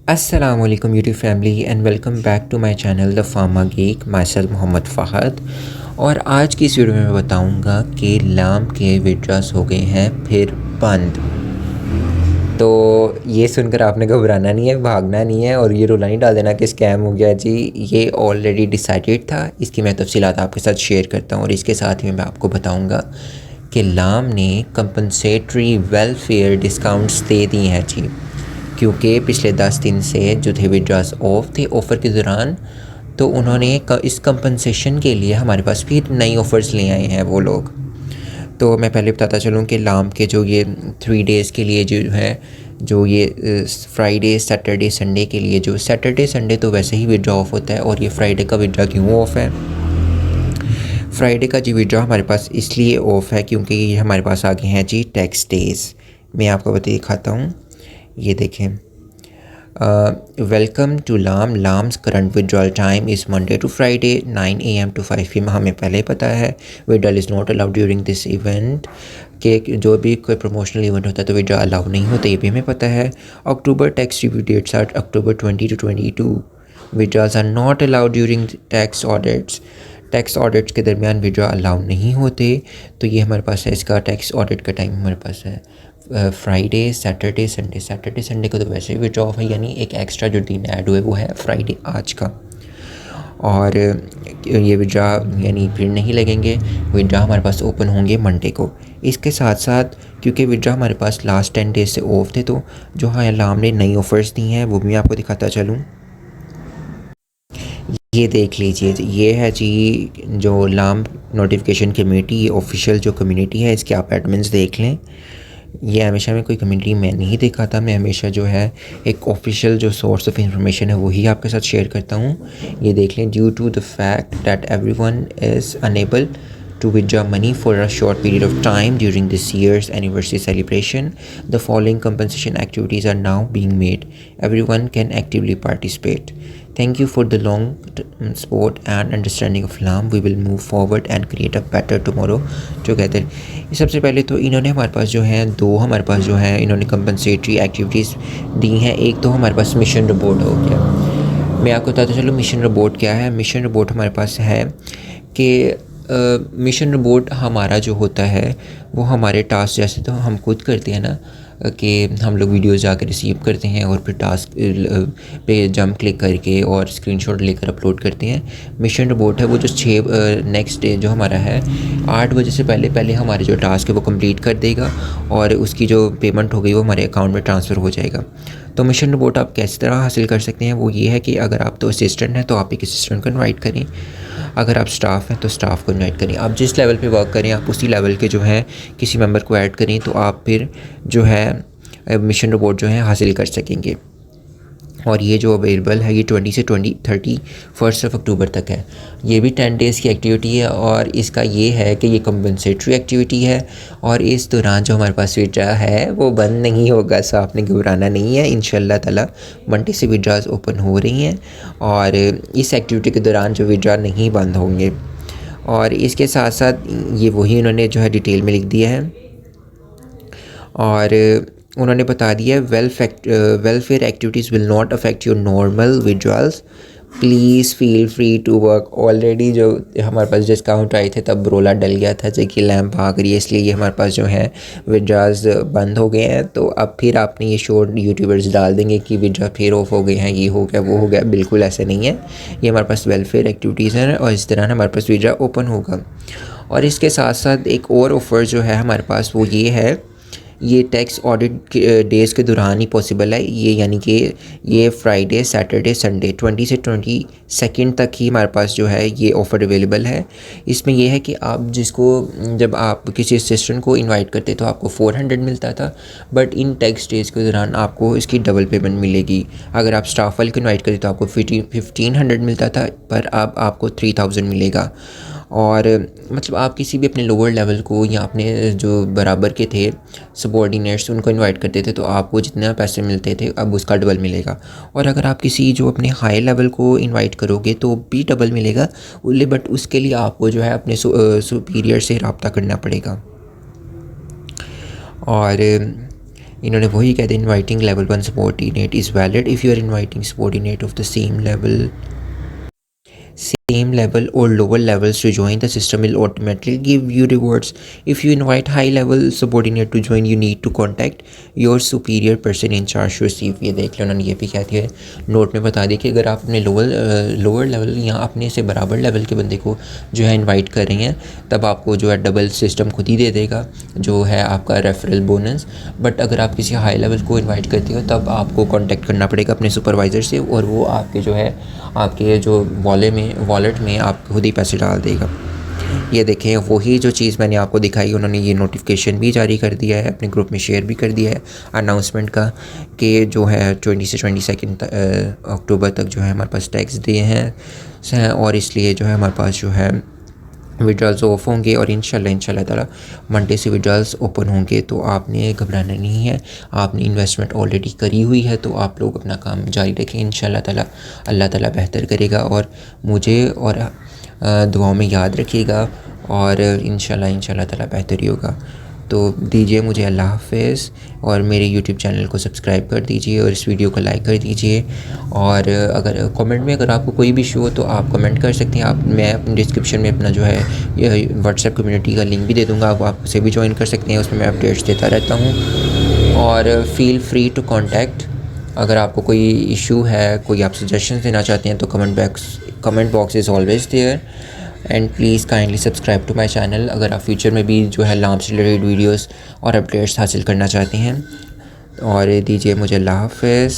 Assalamualaikum YouTube family and welcome back to my channel The Pharma Geek, myself Mohammad Fahd. और आज की इस video में मैं बताऊंगा कि लाम के विड्रॉस हो गए हैं फिर बंद। तो ये सुनकर आपने घबराना नहीं है, भागना नहीं है और ये रोला नहीं डाल देना कि स्कैम हो गया जी। ये ऑलरेडी डिसाइडेड था। इसकी मैं तफसीलात आपके साथ शेयर करता हूँ और इसके साथ ही मैं आपको बताऊँगा कि लाम ने कंपनसेटरी वेलफेयर डिस्काउंट्स दे दी हैं जी, क्योंकि पिछले 10 दिन से जो थे विड्रॉस ऑफ थे ऑफ़र के दौरान। तो उन्होंने इस कंपनसेशन के लिए हमारे पास फिर नई ऑफ़र्स ले आए हैं वो लोग। तो मैं पहले बताता चलूँ कि लाम के जो ये 3 डेज़ के लिए जो है, जो ये फ्राइडे सैटरडे संडे के लिए, जो सैटरडे संडे तो वैसे ही विड्रॉ ऑफ होता है और ये फ्राइडे का विड्रॉ क्यों ऑफ है? फ्राइडे का जी विड्रॉ हमारे पास इसलिए ऑफ है क्योंकि ये हमारे पास आ गए हैं जी टैक्स डेज़। मैं आपको बता दिखाता हूँ, ये देखें। Welcome to Lams current withdrawal time is Monday to Friday 9 AM to 5 PM। हमें पहले पता है withdrawal is not allowed during this event, कि जो भी कोई प्रमोशनल इवेंट होता है तो विड्रॉल अलाउ नहीं होता, ये भी हमें पता है। October tax review dates are October 20 to 22। Withdrawals are not allowed during tax audits. Tax audits के दरमियान विड्रॉ अलाउ नहीं होते। तो ये हमारे पास है, इसका टैक्स ऑडिट का टाइम हमारे पास है Friday Saturday Sunday. Saturday Sunday को तो वैसे ही विड्रॉ ऑफ है, यानी एक एक्स्ट्रा जो दिन ऐड हुए वो है फ्राइडे आज का। और ये विड्रॉ यानी फिर नहीं लगेंगे, विड्रॉ हमारे पास ओपन होंगे मंडे को। इसके साथ साथ क्योंकि विड्रॉ हमारे पास लास्ट 10 डेज से ऑफ थे, तो जो हाँ लाम ने नई ऑफ़र्स दी हैं वो भी मैं आपको दिखाता चलूँ। ये देख लीजिए, ये है जी जो लाम नोटिफिकेशन कमेटी, ये ऑफिशियल जो कम्युनिटी है, इसके आप एडमिन्स देख लें। ये हमेशा मैं कोई कम्युनिटी में नहीं देखा था, मैं हमेशा जो है एक ऑफिशियल जो सोर्स ऑफ इंफॉर्मेशन है वही आपके साथ शेयर करता हूँ। ये देख लें, due to the fact that everyone is unable to withdraw money for a short period of time during this year's anniversary celebration, the following compensation activities are now being made. Everyone can actively participate. Thank you for the long support and understanding of LAM. We will move forward and create a better tomorrow together. सबसे पहले तो इन्होंने हमारे पास जो है हमारे पास जो है इन्होंने कंपनसेटरी एक्टिविटीज़ दी हैं। एक तो हमारे पास मिशन रिपोर्ट हो गया। मैं आपको बताता चलूँ मिशन रिपोर्ट क्या है। मिशन रिपोर्ट हमारे पास है कि मिशन रिपोर्ट हमारा जो होता है वो हमारे टास्क जैसे तो हम खुद करते हैं ना, कि हम लोग वीडियोस जाकर रिसीव करते हैं और फिर टास्क पे जंप क्लिक करके और स्क्रीनशॉट लेकर अपलोड करते हैं। मिशन रिपोर्ट है वो जो 6 नेक्स्ट डे जो हमारा है 8 बजे से पहले पहले हमारे जो टास्क है वो कंप्लीट कर देगा और उसकी जो पेमेंट हो गई वो हमारे अकाउंट में ट्रांसफ़र हो जाएगा। तो मिशन रिपोर्ट आप कैसी तरह हासिल कर सकते हैं, वो ये है कि अगर आप तो असिस्टेंट हैं तो आप एक असिस्टेंट को इन्वाइट करें, अगर आप स्टाफ हैं तो स्टाफ को इन्वाइट करें। आप जिस लेवल पे वर्क करें आप उसी लेवल के जो है किसी मेंबर को ऐड करें, तो आप फिर जो है मिशन रिपोर्ट जो है हासिल कर सकेंगे। और ये जो अवेलेबल है ये 20 से 31 अक्टूबर तक है। ये भी 10 डेज़ की एक्टिविटी है और इसका ये है कि ये कंपनसेटरी एक्टिविटी है और इस दौरान जो हमारे पास विड्रा है वो बंद नहीं होगा। सो आपने घबराना नहीं है, इंशाल्लाह ताला मंडे से विड्राज ओपन हो रही हैं और इस एक्टिविटी के दौरान जो विड्रा नहीं बंद होंगे। और इसके साथ साथ ये वही उन्होंने जो है डिटेल में लिख दिया है और उन्होंने बता दिया welfare activities will not affect your normal withdrawals, please feel free to work. Already जो हमारे पास डिस्काउंट आए थे तब रोला डल गया था कि लैम्प भाग रही है, इसलिए ये हमारे पास जो है विड्रॉल्स बंद हो गए हैं। तो अब फिर आपने ये शोर यूट्यूबर्स डाल देंगे कि विड्रॉ फिर ऑफ हो गए हैं, ये हो गया वो हो गया। बिल्कुल ऐसे नहीं है, ये हमारे पास वेलफेयर एक्टिविटीज़ हैं और इस दौरान हमारे पास विड्रॉ ओपन होगा। और इसके साथ साथ एक और ऑफ़र जो है हमारे पास वो ये है, ये टैक्स ऑडिट डेज़ के दौरान ही पॉसिबल है ये, यानी कि ये फ्राइडे सैटरडे संडे 20 से 22 तक ही हमारे पास जो है ये ऑफ़र अवेलेबल है। इसमें यह है कि आप जब आप किसी असिस्टेंट को इनवाइट करते तो आपको 400 मिलता था, बट इन टैक्स डेज़ के दौरान आपको इसकी डबल पेमेंट मिलेगी। अगर आप स्टाफ वाले को इन्वाइट करते तो आपको 1500 मिलता था, पर अब आपको 3000 मिलेगा। और मतलब आप किसी भी अपने लोअर लेवल को या अपने जो बराबर के थे सबॉर्डिनेट्स उनको इनवाइट करते थे तो आपको जितना पैसे मिलते थे अब उसका डबल मिलेगा। और अगर आप किसी जो अपने हाई लेवल को इनवाइट करोगे तो भी डबल मिलेगा, बट उसके लिए आपको जो है अपने सुपीरियर से रब्ता करना पड़ेगा। और इन्होंने वही कहते हैं, inviting level 1 subordinate is valid if you are inviting subordinate of the same level or lower levels to join. The system will automatically give you rewards. If you invite high level subordinate to join, you need to contact your superior person in charge to receive. ये देख लो, उन्होंने ये भी कह दिया है, note में बता दी कि अगर आप अपने लोअर लेवल या अपने से बराबर लेवल के बंदे को जो है इनवाइट कर रही हैं, तब आपको जो है डबल सिस्टम खुद ही दे देगा जो है आपका रेफरल बोनस। बट अगर आप किसी हाई लेवल को इनवाइट करते हो तब आपको कांटेक्ट करना पड़ेगा अपने सुपरवाइज़र से, और वो आपके जो है आपके जो वॉलेट में आप खुद ही पैसे डाल देगा। ये देखें, वही जो चीज़ मैंने आपको दिखाई, उन्होंने ये नोटिफिकेशन भी जारी कर दिया है, अपने ग्रुप में शेयर भी कर दिया है अनाउंसमेंट का, कि जो है 20 से 22 अक्टूबर तक जो है हमारे पास टैक्स डे हैं और इसलिए जो है हमारे पास जो है विड्रॉल्स ऑफ होंगे और इंशाल्लाह ताला मंडे से विड्रॉल्स ओपन होंगे। तो आपने घबराना नहीं है, आपने इन्वेस्टमेंट ऑलरेडी करी हुई है, तो आप लोग अपना काम जारी रखें। इंशाल्लाह ताला अल्लाह ताला बेहतर करेगा, और मुझे और दुआओं में याद रखिएगा, और इंशाल्लाह ताला बेहतर ही होगा। तो दीजिए मुझे अल्लाह हाफ़िज़, और मेरे यूट्यूब चैनल को सब्सक्राइब कर दीजिए और इस वीडियो को लाइक कर दीजिए। और अगर कमेंट में अगर आपको कोई भी इशू हो तो आप कमेंट कर सकते हैं। मैं अपने डिस्क्रिप्शन में अपना जो है ये व्हाट्सएप कम्युनिटी का लिंक भी दे दूँगा, आप उसे भी ज्वाइन कर सकते हैं, उसमें मैं अपडेट्स देता रहता हूँ। और फील फ्री टू कॉन्टैक्ट, अगर आपको कोई इशू है, कोई आप सजेशन देना चाहते हैं, तो comment box is always there. And please kindly subscribe to my channel अगर आप फ्यूचर में भी जो है लाम से रिलेटेड वीडियोस और अपडेट्स हासिल करना चाहते हैं। और दीजिए मुझे अल्लाह हाफ़िज़।